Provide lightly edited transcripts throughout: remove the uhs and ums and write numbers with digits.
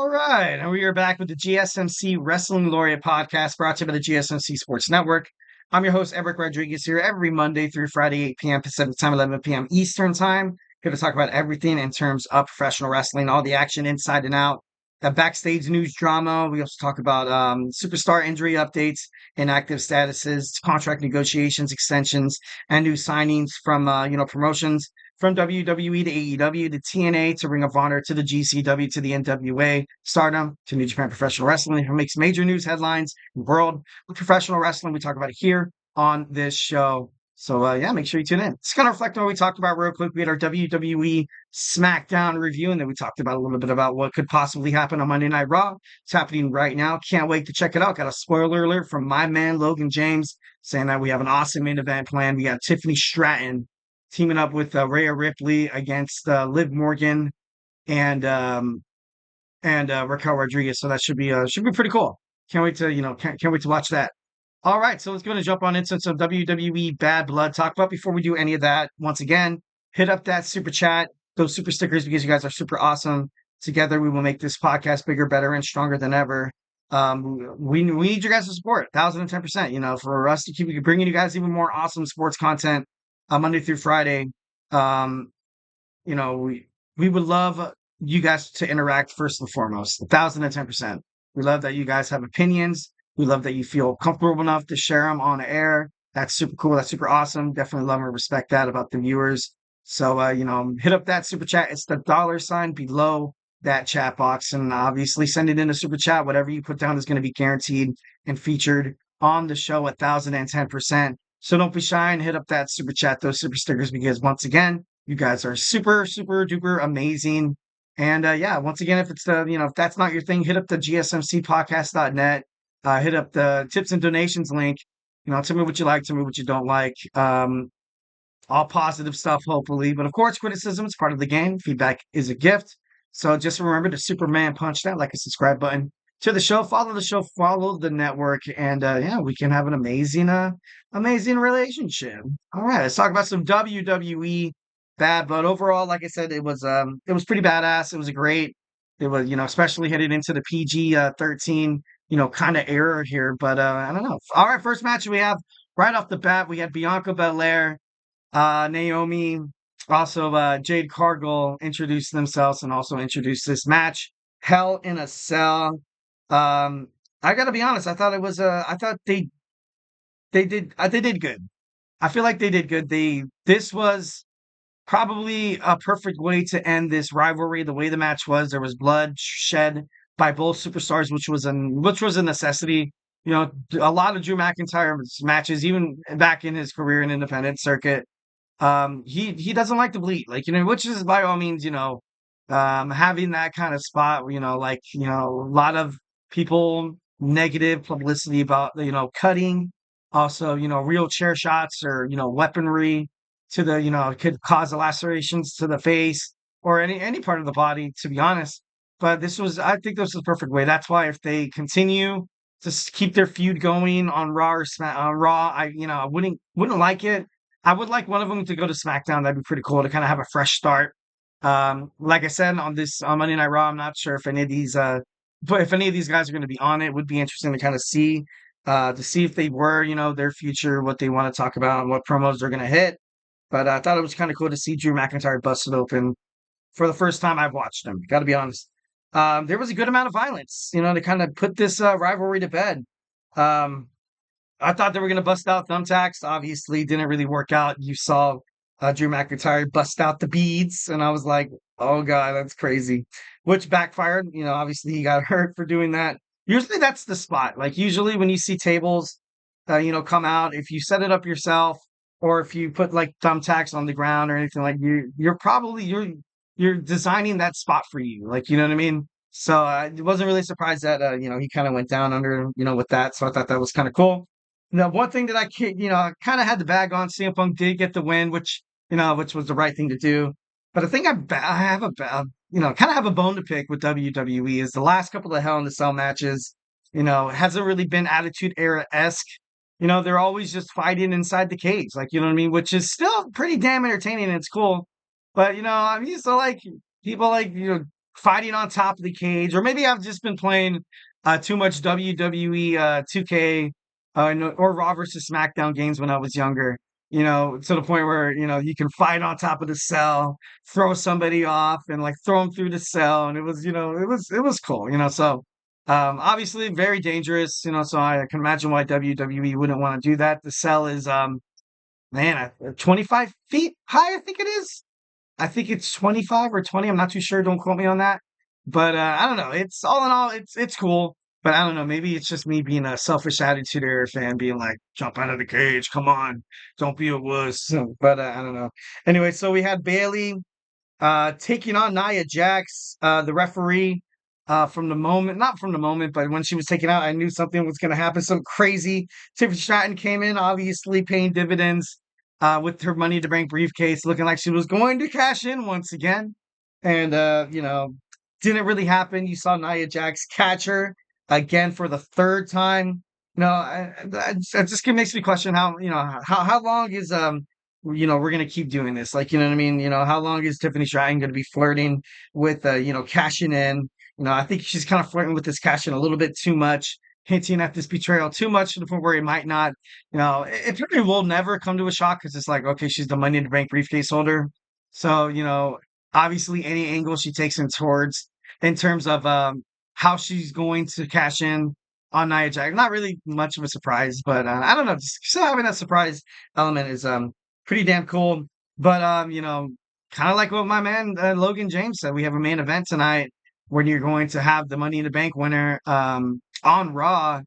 All right, and we are back with the GSMC Wrestling Laureate podcast brought to you by the GSMC Sports Network. I'm your host, Raquel Rodriguez, here every Monday through Friday, 8 p.m. Pacific Time, 11 p.m. Eastern Time. Here to talk about everything in terms of professional wrestling, all the action inside and out, the backstage news drama. We also talk about superstar injury updates, inactive statuses, contract negotiations, extensions, and new signings from promotions. From WWE to AEW to TNA to Ring of Honor to the GCW to the NWA, Stardom to New Japan Professional Wrestling, who makes major news headlines in the world of professional wrestling. We talk about it here on this show. So, make sure you tune in. It's going to reflect on what we talked about real quick. We had our WWE SmackDown review, and then we talked about a little bit about what could possibly happen on Monday Night Raw. It's happening right now. Can't wait to check it out. Got a spoiler alert from my man, Logan James, saying that we have an awesome main event planned. We got Tiffany Stratton teaming up with Rhea Ripley against Liv Morgan and Raquel Rodriguez. So that should be pretty cool. Can't wait to watch that. All right, so let's go and jump on into some WWE Bad Blood talk. But before we do any of that, once again, hit up that super chat, those super stickers, because you guys are super awesome. Together, we will make this podcast bigger, better, and stronger than ever. We need your guys' support, 1,010%. For us to keep bringing you guys even more awesome sports content. Monday through Friday. We would love you guys to interact first and foremost, 1,010%. We love that you guys have opinions. We love that you feel comfortable enough to share them on air. That's super cool. That's super awesome. Definitely love and respect that about the viewers. So, hit up that super chat. It's the $ below that chat box. And obviously send it in a super chat. Whatever you put down is going to be guaranteed and featured on the show 1,010%. So don't be shy and hit up that super chat, those super stickers, because once again, you guys are super, super duper amazing. And once again, if if that's not your thing, hit up the GSMCpodcast.net, hit up the tips and donations link. Tell me what you like, tell me what you don't like. All positive stuff, hopefully. But of course, criticism is part of the game. Feedback is a gift. So just remember to Superman punch that like a subscribe button to the show, follow the network, and we can have an amazing relationship. All right, let's talk about some WWE Bad Blood. Overall, like I said, it was pretty badass. It was great. It was, especially headed into the PG 13, kind of era here. But I don't know. All right, first match we have right off the bat, we had Bianca Belair, Naomi, also Jade Cargill introduced themselves and also introduced this match, Hell in a Cell. I gotta be honest. I thought it was. I thought they did good. I feel like they did good. This was probably a perfect way to end this rivalry. The way the match was, there was blood shed by both superstars, which was a necessity. A lot of Drew McIntyre matches, even back in his career in independent circuit, he doesn't like to bleed, which is by all means, having that kind of spot, a lot of people negative publicity about, cutting, also, real chair shots or, weaponry to the, could cause lacerations to the face or any part of the body, to be honest. But I think this was the perfect way. That's why if they continue to keep their feud going on Raw or Raw, I wouldn't like it. I would like one of them to go to SmackDown. That'd be pretty cool to kind of have a fresh start. Like I said, on Monday Night Raw, I'm not sure if any of these guys are going to be on it. It would be interesting to kind of see if they were, their future, what they want to talk about, and what promos they're going to hit. But I thought it was kind of cool to see Drew McIntyre busted open for the first time I've watched him. Got to be honest. There was a good amount of violence, to kind of put this rivalry to bed. I thought they were going to bust out thumbtacks. Obviously, didn't really work out. You saw Drew McIntyre bust out the beads, and I was like, oh, God, that's crazy. Which backfired. Obviously, he got hurt for doing that. Usually, that's the spot. Usually when you see tables, come out, if you set it up yourself, or if you put, thumbtacks on the ground or anything, you're designing that spot for you. You know what I mean? So I wasn't really surprised that, he kind of went down under, with that. So I thought that was kind of cool. Now, one thing that I kind of had the bag on, CM Punk did get the win, which was the right thing to do. But I think I have kind of have a bone to pick with WWE is the last couple of Hell in the Cell matches, hasn't really been Attitude Era-esque. They're always just fighting inside the cage, you know what I mean? Which is still pretty damn entertaining and it's cool. But, I'm used to people fighting on top of the cage, or maybe I've just been playing too much WWE 2K or Raw versus SmackDown games when I was younger. To the point where you can fight on top of the cell, throw somebody off, and like throw them through the cell, and it was cool. So obviously very dangerous. So I can imagine why WWE wouldn't want to do that. The cell is man, 25 feet high, I think it is. I think it's 25 or 20. I'm not too sure. Don't quote me on that. But I don't know. It's all in all, it's cool. But I don't know. Maybe it's just me being a selfish attitude era fan, being like, jump out of the cage. Come on. Don't be a wuss. But I don't know. Anyway, so we had Bayley taking on Nia Jax, the referee. From the moment, not from the moment, but when she was taken out, I knew something was going to happen. Some crazy. Tiffany Stratton came in, obviously paying dividends with her Money to Bank briefcase, looking like she was going to cash in once again. And, didn't really happen. You saw Nia Jax catch her again for the third time. It just makes me question how long is, we're going to keep doing this. Like, you know what I mean? How long is Tiffany Stratton going to be flirting with, cashing in? I think she's kind of flirting with this cash in a little bit too much, hinting at this betrayal too much to the point where it might not, it probably will never come to a shock because it's like, okay, she's the Money in the Bank briefcase holder. So, obviously any angle she takes in terms of how she's going to cash in on Nia Jax, not really much of a surprise, but I don't know, just still having that surprise element is pretty damn cool. But kind of like what my man Logan James said, we have a main event tonight when you're going to have the Money in the Bank winner on Raw,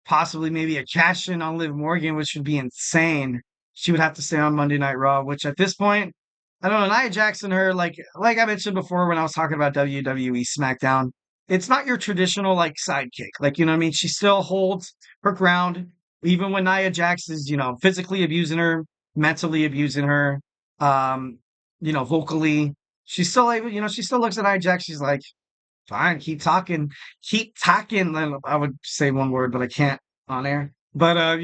possibly maybe a cash in on Liv Morgan, which would be insane. She would have to stay on Monday Night Raw, which at this point, I don't know. Nia Jackson, her like I mentioned before when I was talking about WWE SmackDown, it's not your traditional like sidekick. Like you know what I mean. She still holds her ground, even when Nia Jax is physically abusing her, mentally abusing her, um, vocally. She's still able. She still looks at Nia Jax. She's like, fine, keep talking, keep talking. Then I would say one word, but I can't on air. But I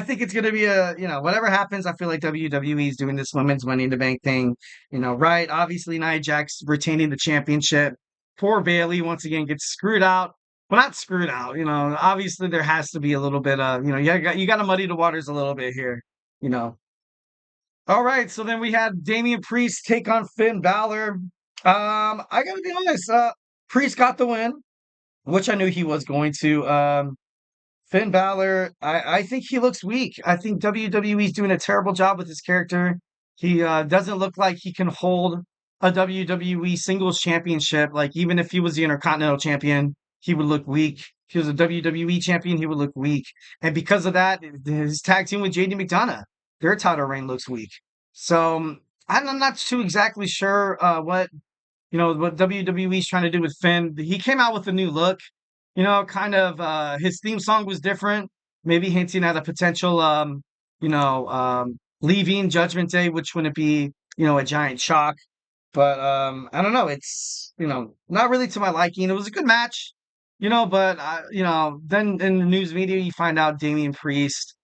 think it's gonna be whatever happens. I feel like WWE is doing this women's Money in the Bank thing, right? Obviously, Nia Jax retaining the championship. Poor Bayley once again gets screwed out. Well, not screwed out. Obviously there has to be a little bit of you got to muddy the waters a little bit here. You know, all right, so then we had Damian Priest take on Finn Balor. I gotta be honest, Priest got the win, which I knew he was going to. Finn Balor, I think he looks weak. I think WWE's doing a terrible job with his character. He doesn't look like he can hold a WWE Singles Championship. Like even if he was the Intercontinental Champion, he would look weak. If he was a WWE Champion, he would look weak. And because of that, his tag team with JD McDonough, their title reign looks weak. So I'm not too exactly sure what WWE's trying to do with Finn. He came out with a new look. Kind of his theme song was different, maybe hinting at a potential leaving Judgment Day, which wouldn't be, a giant shock. But I don't know, it's not really to my liking. It was a good match, but then in the news media you find out Damian Priest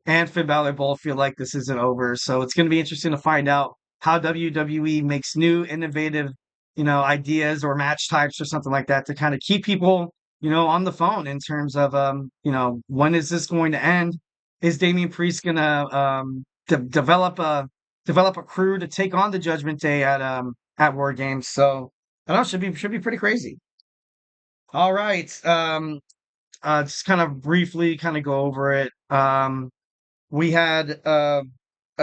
and Finn Balor both feel like this isn't over. So it's going to be interesting to find out how WWE makes new, innovative, ideas or match types or something like that to kind of keep people, on the phone in terms of, when is this going to end? Is Damian Priest going to develop a crew to take on the Judgment Day at War Games? So I don't know, should be pretty crazy. All right, just kind of briefly kind of go over it. We had a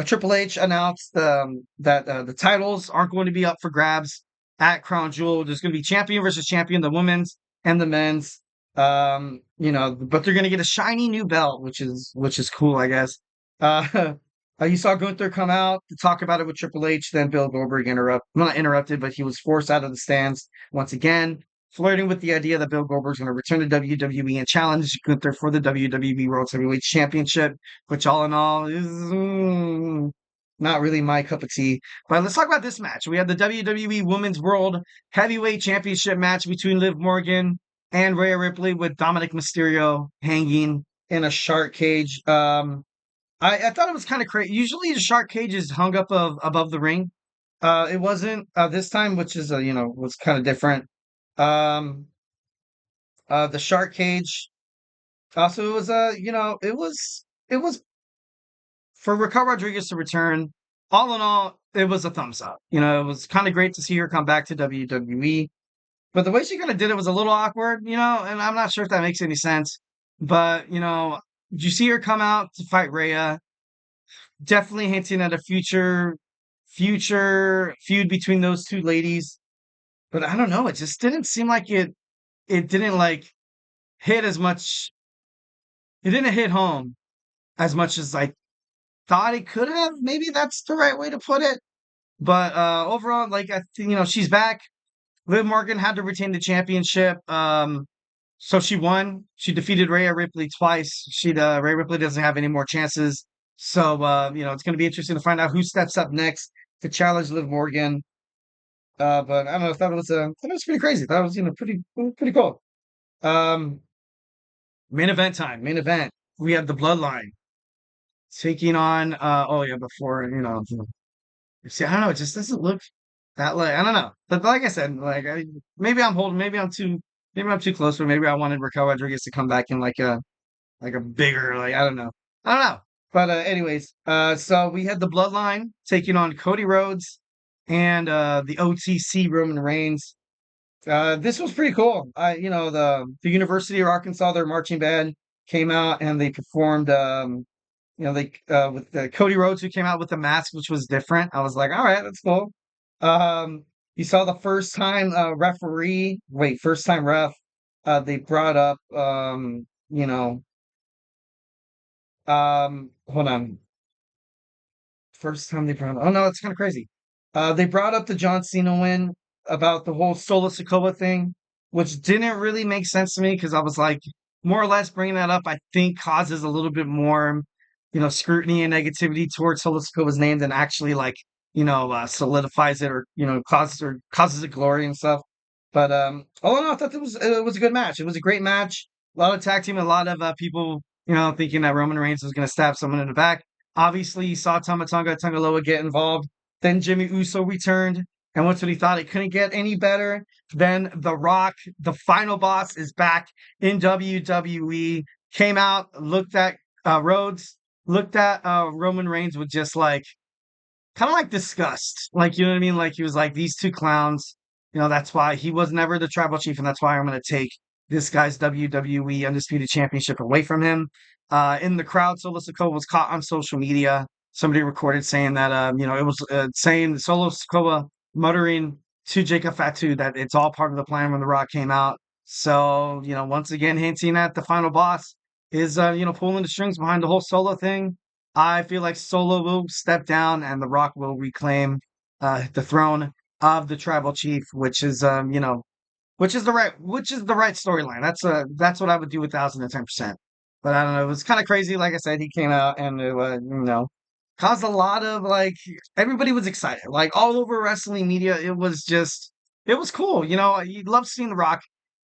Triple H announced that the titles aren't going to be up for grabs at Crown Jewel. There's going to be champion versus champion, the women's and the men's. But they're going to get a shiny new belt, which is cool, I guess. Uh, you saw Gunther come out to talk about it with Triple H. Then Bill Goldberg not interrupted, but he was forced out of the stands once again, flirting with the idea that Bill Goldberg's going to return to WWE and challenge Gunther for the WWE World Heavyweight Championship, which all in all is not really my cup of tea. But let's talk about this match. We had the WWE Women's World Heavyweight Championship match between Liv Morgan and Rhea Ripley with Dominic Mysterio hanging in a shark cage. I thought it was kind of crazy. Usually the shark cage is hung up above the ring. It wasn't this time, which is was kind of different. Um, the shark cage. Also, it was it was for Raquel Rodriguez to return. All in all, it was a thumbs up. It was kind of great to see her come back to WWE. But the way she kind of did it was a little awkward, and I'm not sure if that makes any sense. But, did you see her come out to fight Rhea? Definitely hinting at a future feud between those two ladies. But I don't know, it just didn't seem like it didn't like hit as much. It didn't hit home as much as I thought it could have. Maybe that's the right way to put it. But overall, like I think she's back. Liv Morgan had to retain the championship. So she won. She defeated Rhea Ripley twice. Rhea Ripley doesn't have any more chances. So it's going to be interesting to find out who steps up next to challenge Liv Morgan. But I don't know. I thought it was pretty crazy. That was pretty cool. Um, Main event time. Main event. We have the Bloodline taking on. Oh yeah, before see, I don't know. It just doesn't look that like I don't know. But like I said, maybe I'm holding. Maybe I'm too close. But maybe I wanted Raquel Rodriguez to come back in like a bigger I don't know. I don't know. But anyways, so we had the Bloodline taking on Cody Rhodes and the OTC Roman Reigns. This was pretty cool. The University of Arkansas, their marching band came out and they performed. They with Cody Rhodes who came out with the mask, which was different. I was like, all right, that's cool. You saw the first time ref. They brought up, hold on. First time they brought up, oh no, it's kind of crazy. They brought up the John Cena win about the whole Solo Sokoa thing, which didn't really make sense to me because I was like, more or less bringing that up, I think causes a little bit more, scrutiny and negativity towards Solo Sokoa's name than actually solidifies it or, causes it glory and stuff. But all in all, I thought it was a good match. It was a great match. A lot of tag team, a lot of people, thinking that Roman Reigns was going to stab someone in the back. Obviously, you saw Tamatonga Tangaloa get involved. Then Jimmy Uso returned. And once when he thought it couldn't get any better, then The Rock, the final boss, is back in WWE. Came out, looked at Rhodes, looked at Roman Reigns with just kind of like disgust. Like, you know what I mean? Like, he was like, these two clowns, that's why he was never the tribal chief. And that's why I'm going to take this guy's WWE Undisputed Championship away from him. In the crowd, Solo Sikoa was caught on social media. Somebody recorded saying that, it was saying Solo Sikoa muttering to Jacob Fatu that it's all part of the plan when The Rock came out. So, once again, hinting at the final boss is, pulling the strings behind the whole Solo thing. I feel like Solo will step down and The Rock will reclaim the throne of the tribal chief, which is the right storyline. That's what I would do 1,010%. But I don't know. It was kind of crazy. Like I said, he came out and it was, caused a lot of everybody was excited. Like all over wrestling media, it was cool. You love seeing The Rock.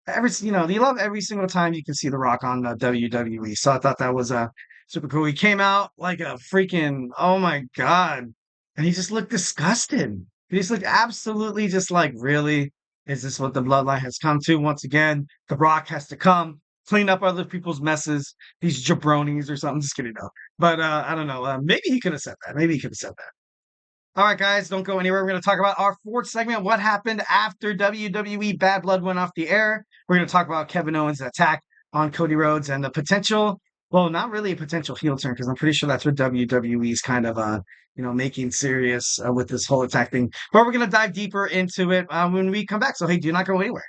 You love every single time you can see The Rock on WWE. So I thought that was super cool. He came out like a freaking oh my god, and he just looked disgusted. He just looked absolutely just like really. Is this what the bloodline has come to? Once again, The Rock has to come, clean up other people's messes, these jabronis or something. Just kidding, though. But I don't know. Maybe he could have said that. Maybe he could have said that. All right, guys, don't go anywhere. We're going to talk about our fourth segment, what happened after WWE Bad Blood went off the air. We're going to talk about Kevin Owens' attack on Cody Rhodes and the potential, well, not really a potential heel turn, because I'm pretty sure that's what WWE's kind of, making serious with this whole attack thing. But we're going to dive deeper into it when we come back. So, hey, do not go anywhere.